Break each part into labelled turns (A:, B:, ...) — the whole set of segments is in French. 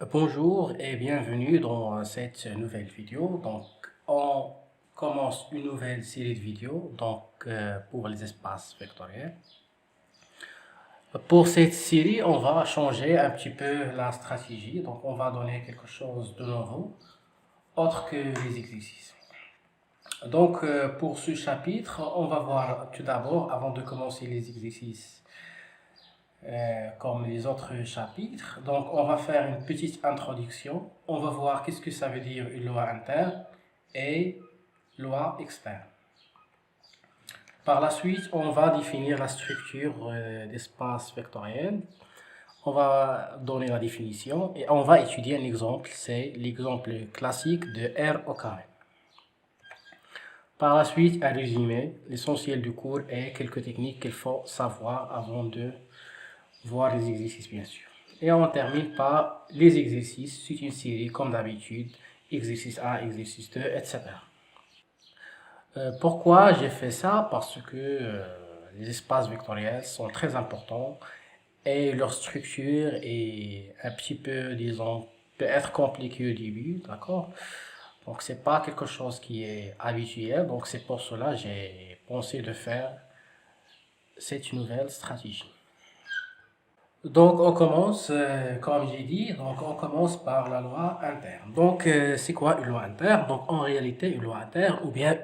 A: Bonjour et bienvenue dans cette nouvelle vidéo. On commence une nouvelle série de vidéos pour les espaces vectoriels. Pour cette série, on va changer un petit peu la stratégie. Donc, on va donner quelque chose de nouveau, autre que les exercices. Pour ce chapitre, on va voir tout d'abord, avant de commencer les exercices, comme les autres chapitres. Donc, on va faire une petite introduction. On va voir qu'est-ce que ça veut dire une loi interne et loi externe. Par la suite, on va définir la structure d'espace vectoriel. On va donner la définition et on va étudier un exemple. C'est l'exemple classique de R au carré. Par la suite, un résumé, l'essentiel du cours et quelques techniques qu'il faut savoir avant de voir les exercices bien sûr. Et on termine par les exercices. C'est une série comme d'habitude, exercice 1, exercice 2, etc. Pourquoi j'ai fait ça? Parce que les espaces vectoriels sont très importants et leur structure est un petit peu, disons, peut être compliquée au début, d'accord? Donc c'est pas quelque chose qui est habituel, donc c'est pour cela que j'ai pensé de faire cette nouvelle stratégie. Donc on commence, comme j'ai dit, donc on commence par la loi interne. C'est quoi une loi interne? Donc en réalité, une loi interne ou bien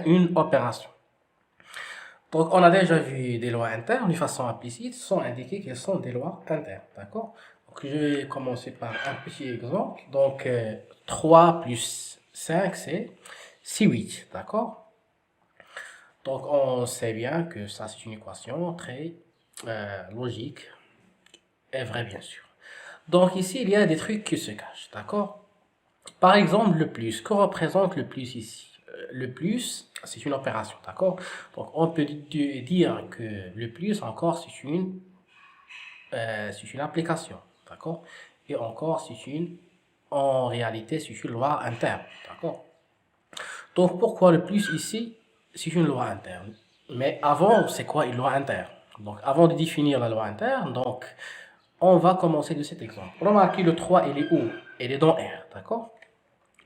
A: une opération. Donc on a déjà vu des lois internes de façon implicite, sont indiquées qu'elles sont des lois internes, d'accord? Donc je vais commencer par un petit exemple. 3 plus 5 c'est 8, d'accord? Donc on sait bien que ça c'est une équation très logique et vraie bien sûr. Donc ici, il y a des trucs qui se cachent, d'accord? Par exemple, le plus. Que représente le plus ici? Le plus, c'est une opération, d'accord? Donc on peut dire que le plus encore, c'est une application, d'accord? Et encore, en réalité, c'est une loi interne, d'accord? Donc pourquoi le plus ici? C'est une loi interne. Mais avant, c'est quoi une loi interne? Donc avant de définir la loi interne, on va commencer de cet exemple. Remarquez le 3, il est où? Il est dans R, d'accord?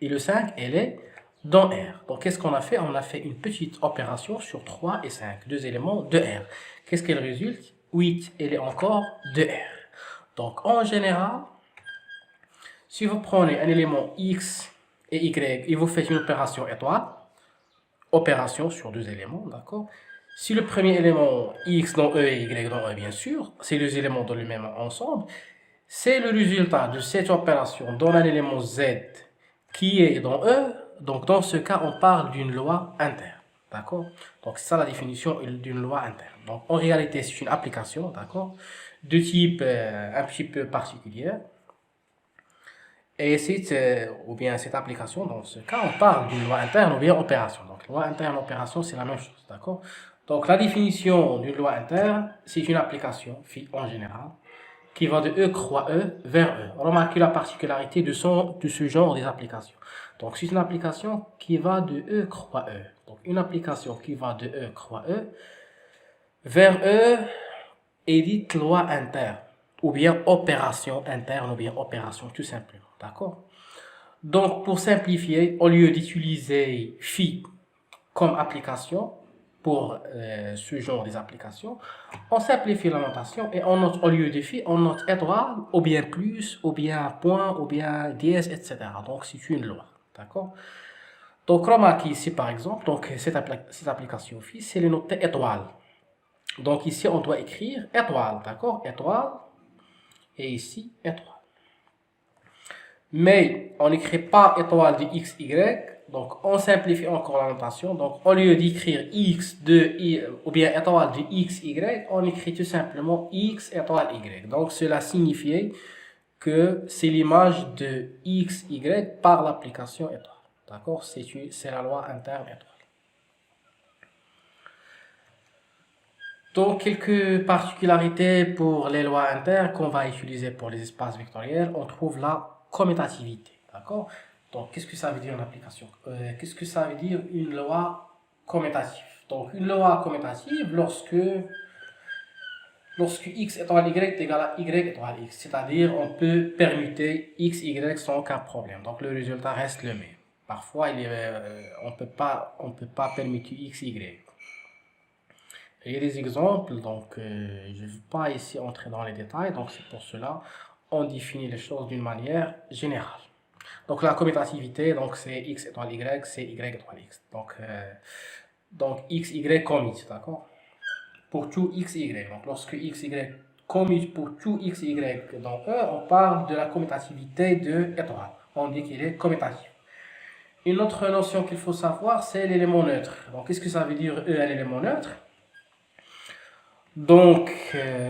A: Et le 5, elle est dans R. Donc, qu'est-ce qu'on a fait? On a fait une petite opération sur 3 et 5, deux éléments de R. Qu'est-ce qu'elle résulte? 8, elle est encore de R. Donc, en général, si vous prenez un élément X et Y et vous faites une opération étoile, opération sur deux éléments, d'accord? Si le premier élément X dans E et Y dans E, bien sûr, ces deux éléments dans le même ensemble, c'est le résultat de cette opération dans un élément Z qui est dans E. Donc, dans ce cas, on parle d'une loi interne. D'accord? Donc, c'est ça la définition d'une loi interne. Donc, en réalité, c'est une application, d'accord, de type un petit peu particulier. Et ou bien cette application, dans ce cas, on parle d'une loi interne ou bien opération. Donc, loi interne, opération, c'est la même chose, d'accord? Donc, la définition d'une loi interne, c'est une application, en général, qui va de E croix E vers E. Remarquez la particularité de ce genre des applications. Donc, c'est une application qui va de E croix E. Donc, une application qui va de E croix E vers E est dite loi interne, ou bien opération interne, ou bien opération tout simplement. D'accord? Donc, pour simplifier, au lieu d'utiliser phi comme application pour ce genre des applications, on simplifie la notation et on note au lieu de phi, on note étoile, ou bien plus, ou bien point, ou bien dièse, etc. Donc, c'est une loi. D'accord? Donc, remarquez ici, par exemple, cette application phi, c'est le noté étoile. Donc, ici, on doit écrire étoile. D'accord? Étoile. Et ici, étoile. Mais on n'écrit pas étoile de x, y. Donc, on simplifie encore la notation. Donc, au lieu d'écrire x de y, ou bien étoile de x, y, on écrit tout simplement x étoile y. Donc, cela signifie que c'est l'image de x, y par l'application étoile. D'accord? C'est la loi interne étoile. Donc, quelques particularités pour les lois internes qu'on va utiliser pour les espaces vectoriels. On trouve la commutativité. D'accord? Donc, qu'est-ce que ça veut dire une application? Qu'est-ce que ça veut dire une loi commutative? Donc, une loi commutative, lorsque lorsque x étoile y est égal à y étoile x, c'est-à-dire on peut permuter x, y sans aucun problème. Donc le résultat reste le même. Parfois, on peut pas permuter x, y. Il y a des exemples, donc je ne vais pas ici entrer dans les détails, donc c'est pour cela on définit les choses d'une manière générale. Donc la commutativité, donc c'est x étoile y, c'est y étoile x. Donc x, y commute, d'accord? Pour tout x, y. Donc lorsque x, y commute pour tout x, y dans E, on parle de la commutativité de étoile. On dit qu'il est commutatif. Une autre notion qu'il faut savoir, c'est l'élément neutre. Donc qu'est-ce que ça veut dire E, un élément neutre? Donc,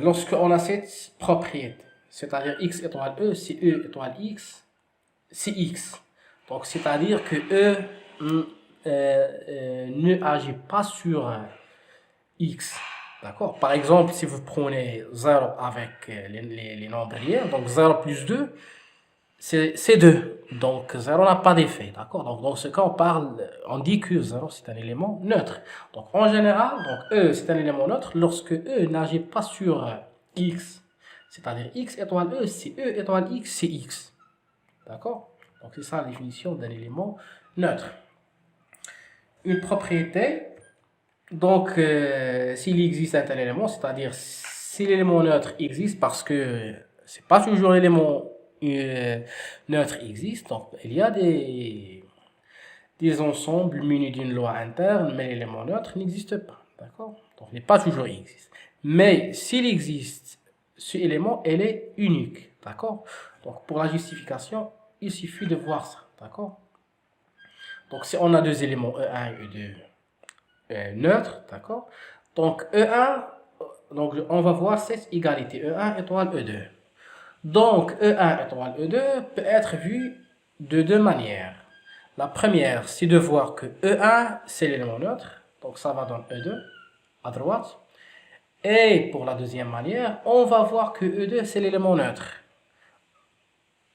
A: lorsqu'on a cette propriété, c'est-à-dire x étoile E, si E étoile x, c'est x. Donc, c'est-à-dire que E ne agit pas sur x. D'accord? Par exemple, si vous prenez 0 avec les nombres réels, donc 0 plus 2, c'est 2. Donc 0 n'a pas d'effet. D'accord? Donc dans ce cas, on dit que 0 c'est un élément neutre. Donc en général, donc E c'est un élément neutre lorsque E n'agit pas sur x. C'est-à-dire x étoile E, si E étoile x, c'est x. D'accord? Donc c'est ça la définition d'un élément neutre. Une propriété, donc s'il existe un tel élément, c'est-à-dire si l'élément neutre existe, parce que c'est pas toujours l'élément neutre existe, donc il y a des ensembles munis d'une loi interne, mais l'élément neutre n'existe pas, d'accord? Donc il n'est pas toujours existe. Mais s'il existe, ce élément, elle est unique, d'accord? Donc pour la justification, il suffit de voir ça, d'accord? Donc si on a deux éléments, E1 et E2 neutres, d'accord? Donc E1, donc on va voir cette égalité, E1 étoile E2. Donc, E1 étoile E2 peut être vu de deux manières. La première, c'est de voir que E1, c'est l'élément neutre. Donc, ça va dans E2, à droite. Et pour la deuxième manière, on va voir que E2, c'est l'élément neutre.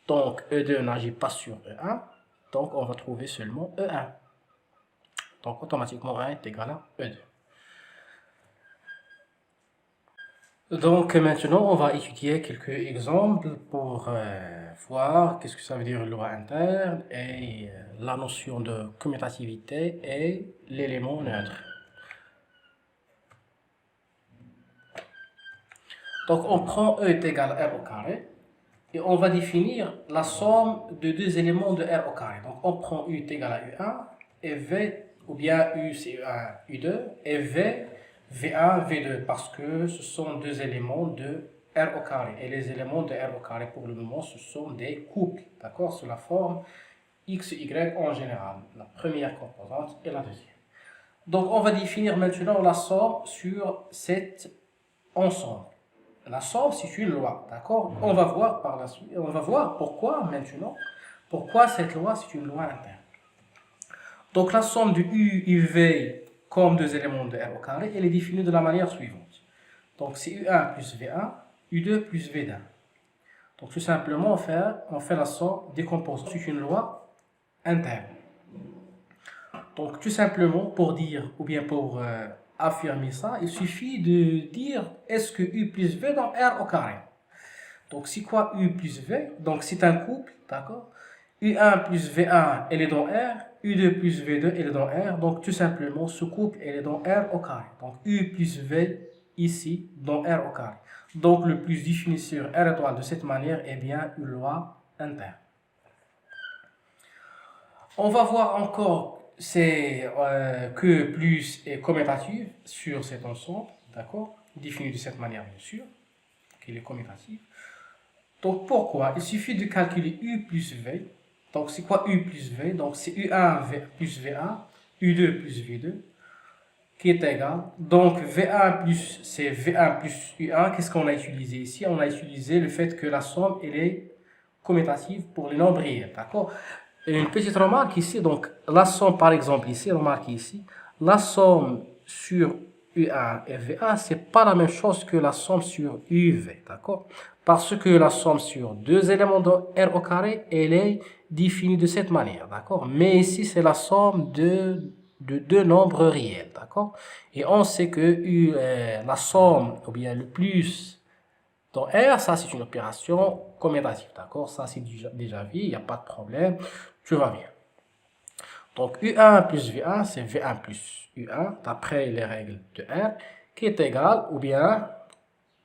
A: Donc, E2 n'agit pas sur E1. Donc, on va trouver seulement E1. Donc, automatiquement, 1 est égal à E2. Donc maintenant, on va étudier quelques exemples pour voir qu'est-ce que ça veut dire une loi interne et la notion de commutativité et l'élément neutre. Donc on prend E est égal à R au carré et on va définir la somme de deux éléments de R au carré. Donc on prend U est égal à U1 et V, ou bien U c'est U1, U2 et V V1, V2, parce que ce sont deux éléments de R au carré. Et les éléments de R au carré, pour le moment, ce sont des couples, d'accord, sous la forme X, Y en général. La première composante et la deuxième. Donc, on va définir maintenant la somme sur cet ensemble. La somme, c'est une loi, d'accord? On va voir par la suite, on va voir pourquoi maintenant, pourquoi cette loi, c'est une loi interne. Donc, la somme de U, UV, comme deux éléments de R au carré, elle est définie de la manière suivante. Donc c'est U1 plus V1, U2 plus V2. Donc tout simplement, on fait la somme des composants. C'est une loi interne. Donc tout simplement, pour dire, ou bien pour affirmer ça, il suffit de dire est-ce que U plus V dans R au carré. Donc c'est quoi U plus V? Donc c'est un couple, d'accord? U1 plus V1, elle est dans R. U2 plus V2, elle est dans R. Donc, tout simplement, ce couple, elle est dans R au carré. Donc, U plus V, ici, dans R au carré. Donc, le plus défini sur R étoile de cette manière est bien une loi interne. On va voir encore que plus est commutatif sur cet ensemble, d'accord? Défini de cette manière, bien sûr, qu'il est commutatif. Donc, pourquoi? Il suffit de calculer U plus V. Donc, c'est quoi U plus V? Donc, c'est U1 plus V1, U2 plus V2, qui est égal. Donc, V1 plus, c'est V1 plus U1. Qu'est-ce qu'on a utilisé ici? On a utilisé le fait que la somme, elle est commutative pour les nombres réels, d'accord? Et une petite remarque ici, donc, la somme, par exemple, ici, remarquez ici, la somme sur U1 et V1, c'est pas la même chose que la somme sur UV, d'accord? Parce que la somme sur deux éléments de R au carré, elle est définie de cette manière, d'accord? Mais ici, c'est la somme de de deux nombres réels, d'accord? Et on sait que la somme, ou bien le plus dans R, ça c'est une opération commutative, d'accord? Ça c'est déjà vu, il n'y a pas de problème, tout va bien. Donc U1 plus V1, c'est V1 plus U1, d'après les règles de R, qui est égal, ou bien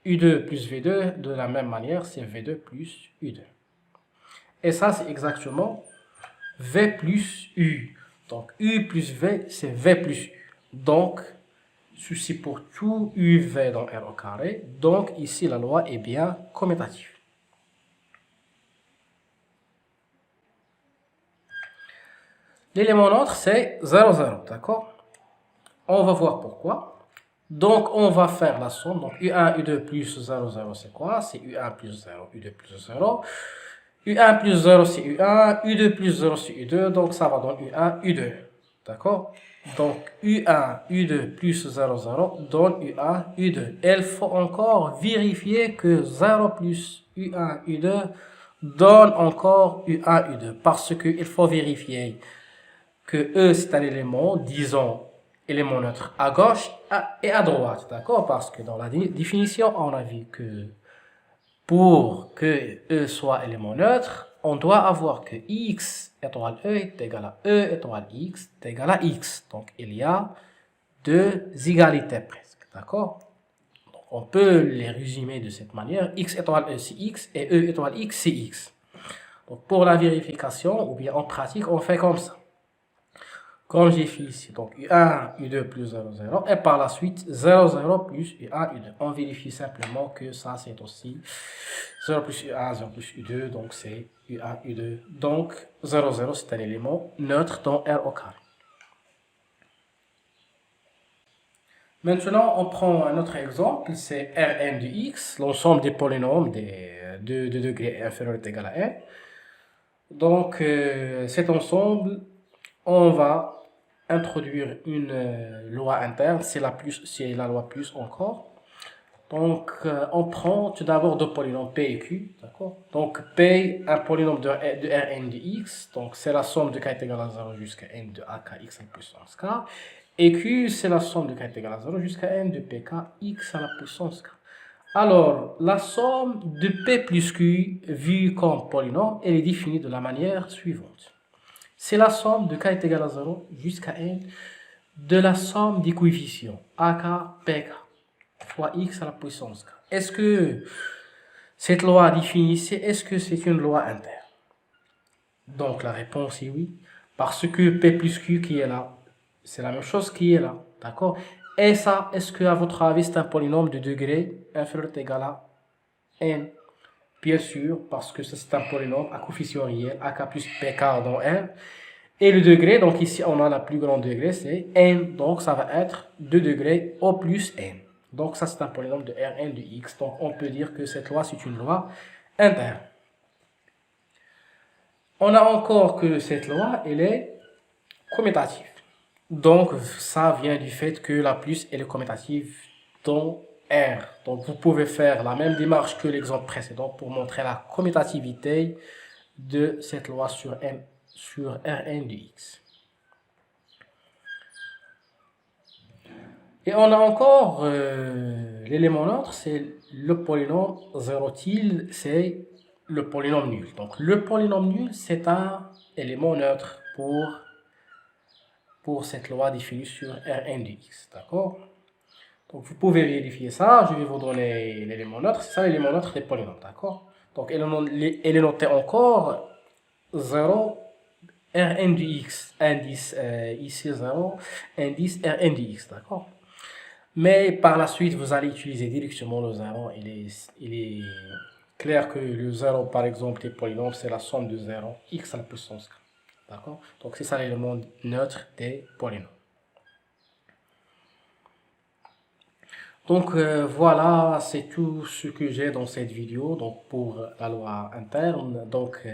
A: U2 plus V2, de la même manière, c'est V2 plus U2. Et ça, c'est exactement V plus U. Donc U plus V, c'est V plus U. Donc, ceci pour tout UV dans R au carré. Donc, ici, la loi est bien commutative. L'élément neutre, c'est 0, 0, d'accord? On va voir pourquoi. Donc, on va faire la somme. Donc, U1, U2 plus 0, 0, c'est quoi? C'est U1 plus 0, U2 plus 0. U1 plus 0, c'est U1. U2 plus 0, c'est U2. Donc, ça va dans U1, U2. D'accord? Donc, U1, U2 plus 0, 0 donne U1, U2. Il faut encore vérifier que 0 plus U1, U2 donne encore U1, U2. Parce qu'il faut vérifier que E, c'est un élément, disons, élément neutre à gauche et à droite. D'accord? Parce que dans la définition, on a vu que pour que E soit élément neutre, on doit avoir que X étoile E est égal à E étoile X est égal à X. Donc, il y a deux égalités presque. D'accord? Donc, on peut les résumer de cette manière. X étoile E, c'est X et E étoile X, c'est X. Donc, pour la vérification, ou bien en pratique, on fait comme ça. Comme j'ai fait ici, donc U1, U2 plus 0, 0, et par la suite 0, 0 plus U1, U2. On vérifie simplement que ça c'est aussi 0 plus U1, 0 plus U2, donc c'est U1, U2. Donc 0, 0 c'est un élément neutre dans R au carré. Maintenant, on prend un autre exemple, c'est Rn de x, l'ensemble des polynômes de degré inférieur est égal à 1. Donc cet ensemble, on va introduire une loi interne, c'est la loi plus encore. Donc, on prend tout d'abord deux polynômes P et Q, d'accord? Donc, P, un polynôme de Rn de x, donc c'est la somme de k est égal à 0 jusqu'à n de akx à la puissance k. Et Q, c'est la somme de k est égal à 0 jusqu'à n de pk x à la puissance k. Alors, la somme de P plus Q, vue comme polynôme, elle est définie de la manière suivante. C'est la somme de k est égal à 0 jusqu'à n de la somme des coefficients ak, pk fois x à la puissance k. Est-ce que cette loi définie ici, est-ce que c'est une loi interne? Donc la réponse est oui, parce que p plus q qui est là, c'est la même chose qui est là, d'accord? Et ça, est-ce que à votre avis c'est un polynôme de degré inférieur ou égal à n? Bien sûr, parce que c'est un polynôme à coefficient réel, ak plus pk dans R. Et le degré, donc ici on a la plus grande degré, c'est n, donc ça va être 2 degrés au plus n. Donc ça c'est un polynôme de Rn de x, donc on peut dire que cette loi c'est une loi interne. On a encore que cette loi, elle est commutative. Donc ça vient du fait que la plus elle est commutative dans R. Donc vous pouvez faire la même démarche que l'exemple précédent pour montrer la commutativité de cette loi sur Rn de x. Et on a encore l'élément neutre, c'est le polynôme 0 tilde, c'est le polynôme nul. Donc le polynôme nul, c'est un élément neutre pour cette loi définie sur Rn de x. D'accord? Donc vous pouvez vérifier ça, je vais vous donner l'élément neutre, c'est ça l'élément neutre des polynômes. D'accord? Donc elle est notée encore 0 Rn de x, indice ici 0, indice Rn de x. D'accord? Mais par la suite, vous allez utiliser directement le 0. Il est clair que le 0, par exemple, des polynômes, c'est la somme de 0, x à la puissance k. D'accord? Donc, c'est ça l'élément neutre des polynômes. Donc, voilà, c'est tout ce que j'ai dans cette vidéo. Donc, pour la loi interne. Donc,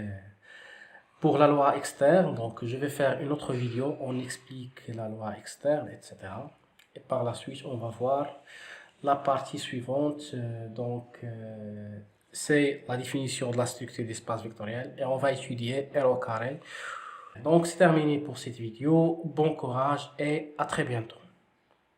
A: pour la loi externe, donc, je vais faire une autre vidéo. On explique la loi externe, etc. Et par la suite, on va voir la partie suivante, c'est la définition de la structure d'espace vectoriel et on va étudier R au carré Donc c'est terminé pour cette vidéo. Bon courage et à très bientôt.